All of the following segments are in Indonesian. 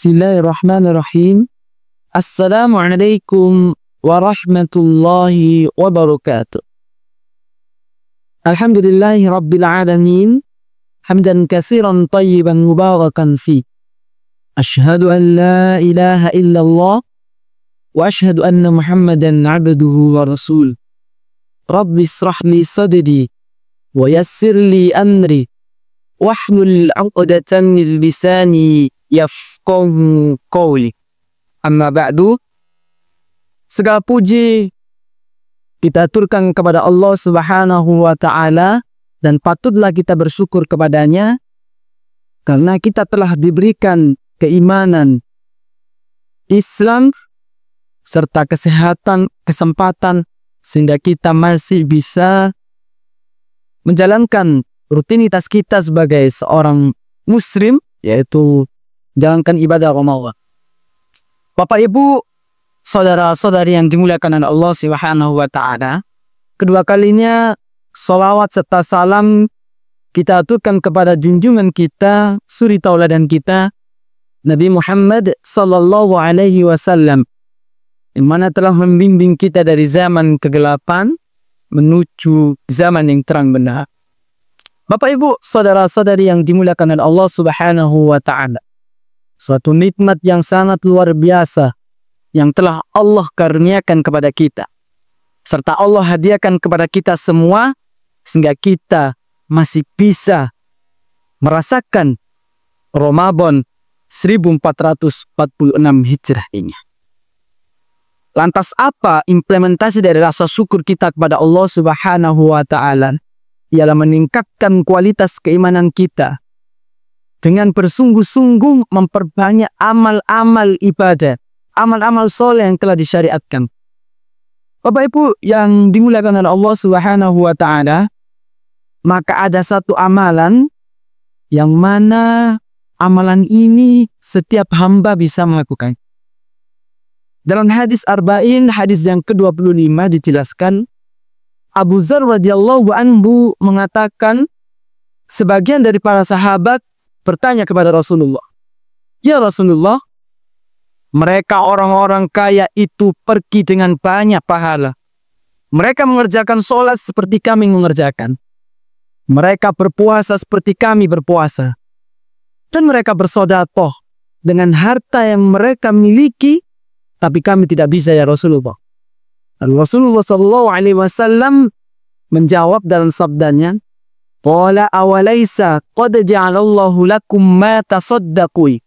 Bismillahirrahmanirrahim. Assalamualaikum warahmatullahi wabarakatuh. Alhamdulillahi rabbil alamin. Hamdan katsiran tayyiban mubarakan fi. Asyhadu an la ilaha illallah wa asyhadu anna Muhammadan abduhu wa rasul. Rabbi israh li sadri wa yassir li amri wahlul 'uqdatam min lisani yafqahu qawli. Amma ba'du. Segala puji kita aturkan kepada Allah Subhanahu wa taala dan patutlah kita bersyukur kepadanya karena kita telah diberikan keimanan Islam serta kesehatan, kesempatan sehingga kita masih bisa menjalankan rutinitas kita sebagai seorang muslim, yaitu jalankan ibadah Ramadan. Bapak Ibu, saudara-saudari yang dimuliakan oleh Allah Subhanahu wa taala, kedua kalinya salawat serta salam kita aturkan kepada junjungan kita, suri tauladan kita, Nabi Muhammad sallallahu alaihi wasallam, yang mana telah membimbing kita dari zaman kegelapan menuju zaman yang terang benar. Bapak Ibu, saudara-saudari yang dimuliakan oleh Allah Subhanahu wa taala, suatu nikmat yang sangat luar biasa yang telah Allah karuniakan kepada kita, serta Allah hadiahkan kepada kita semua, sehingga kita masih bisa merasakan Ramadan 1446 Hijrah ini. Lantas apa implementasi dari rasa syukur kita kepada Allah Subhanahu wa taala? Ialah meningkatkan kualitas keimanan kita dengan bersungguh-sungguh memperbanyak amal-amal ibadah, amal-amal soleh yang telah disyariatkan. Bapak Ibu yang dimuliakan oleh Allah Subhanahu wa taala, maka ada satu amalan yang mana amalan ini setiap hamba bisa melakukan. Dalam hadis Arba'in, hadis yang ke-25 dijelaskan, Abu Dzar radhiyallahu anhu mengatakan, sebagian dari para sahabat bertanya kepada Rasulullah, "Ya Rasulullah, mereka orang-orang kaya itu pergi dengan banyak pahala. Mereka mengerjakan sholat seperti kami mengerjakan. Mereka berpuasa seperti kami berpuasa. Dan mereka bersedekah dengan harta yang mereka miliki, tapi kami tidak bisa ya Rasulullah." Dan Rasulullah SAW menjawab dalam sabdanya, "Qala awalaysa qad ja'alallahu lakum ma tasaddaqu."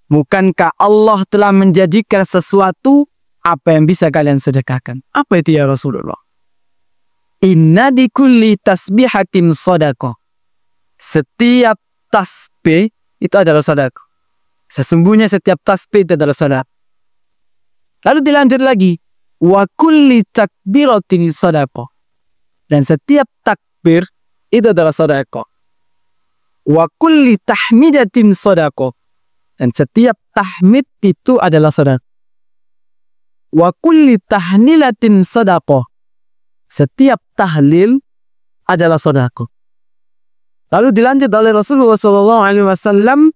Bukankah Allah telah menjadikan sesuatu apa yang bisa kalian sedekahkan? Apa itu ya Rasulullah? Inna di kulli tasbihatin sadaqah. Setiap tasbih itu adalah sedekah. Sesungguhnya setiap tasbih itu adalah sedekah. Lalu dilanjut lagi, wa kulli takbiratin sadaqah. Dan setiap takbir itu adalah sedekah. Wa kulli tahmidatin sadaqah. Dan setiap tahmid itu adalah sedekah. Wa kulli tahnilatin sadaqah. Setiap tahlil adalah sedekah. Lalu dilanjut oleh Rasulullah SAW,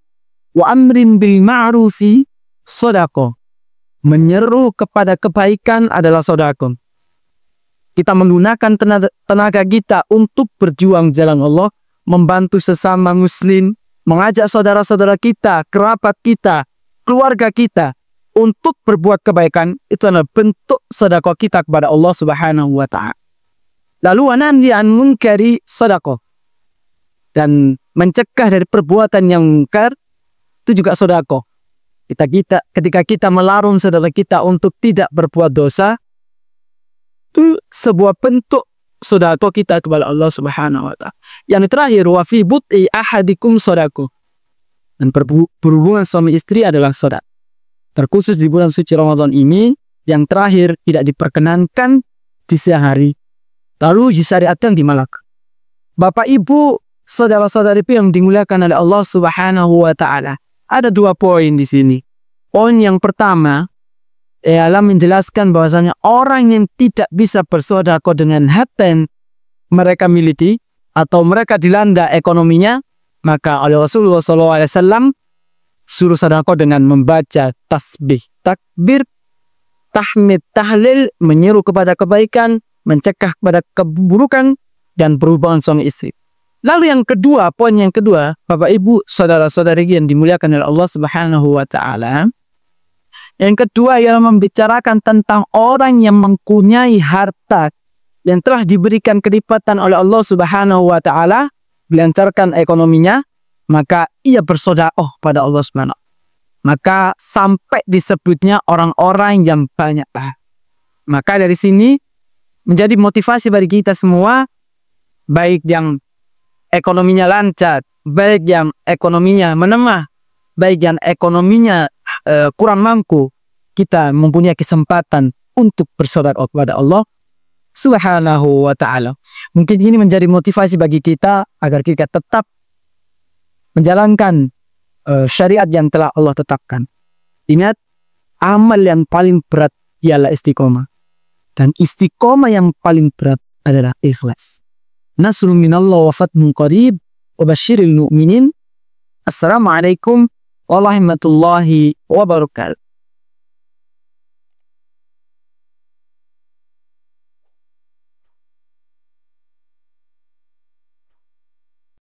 wa amrin bil ma'rufi sedekah. Menyeru kepada kebaikan adalah sedekah. Kita menggunakan tenaga kita untuk berjuang jalan Allah, membantu sesama muslim, mengajak saudara-saudara kita, kerabat kita, keluarga kita untuk berbuat kebaikan, itu adalah bentuk sedekah kita kepada Allah Subhanahu wa taala. Lalu wananhi an munkari sedekah. Dan mencegah dari perbuatan yang mungkar itu juga sedekah. Ketika kita melarang saudara kita untuk tidak berbuat dosa, itu sebuah bentuk sedekah kita kepada Allah Subhanahu wa taala. Yang terakhir, wa fi bud'i ahadikum sedekah. Dan berhubungan suami istri adalah sedekah. Terkhusus di bulan suci Ramadan ini, yang terakhir tidak diperkenankan di siang hari, lalu disyariatkan di malam. Bapak Ibu, saudara-saudari yang dimuliakan oleh Allah Subhanahu wa taala, ada dua poin di sini. Poin yang pertama ialah menjelaskan bahwasanya orang yang tidak bisa bersedekah dengan harta yang mereka miliki atau mereka dilanda ekonominya, maka oleh Rasulullah SAW suruh sedekah dengan membaca tasbih, takbir, tahmid, tahlil, menyeru kepada kebaikan, mencegah kepada keburukan, dan berhubungan suami istri. Lalu yang kedua, poin yang kedua, Bapak Ibu, saudara-saudari yang dimuliakan oleh Allah Subhanahu wa taala. Yang kedua ialah membicarakan tentang orang yang mempunyai harta yang telah diberikan kelipatan oleh Allah Subhanahu wa taala, dilancarkan ekonominya, maka ia bersedekah pada Allah Subhanahu. Maka sampai disebutnya orang-orang yang banyak. Maka dari sini menjadi motivasi bagi kita semua, baik yang ekonominya lancar, baik yang ekonominya menengah, baik yang ekonominya kurang mampu, kita mempunyai kesempatan untuk bersedekah kepada Allah Subhanahu wa ta'ala. Mungkin ini menjadi motivasi bagi kita agar kita tetap menjalankan syariat yang telah Allah tetapkan. Ingat, amal yang paling berat ialah istiqomah. Dan istiqomah yang paling berat adalah ikhlas. Nasrun minallah wa fathun qarib wa basyiril mu'minin. Assalamualaikum warahmatullahi wabarakatuh.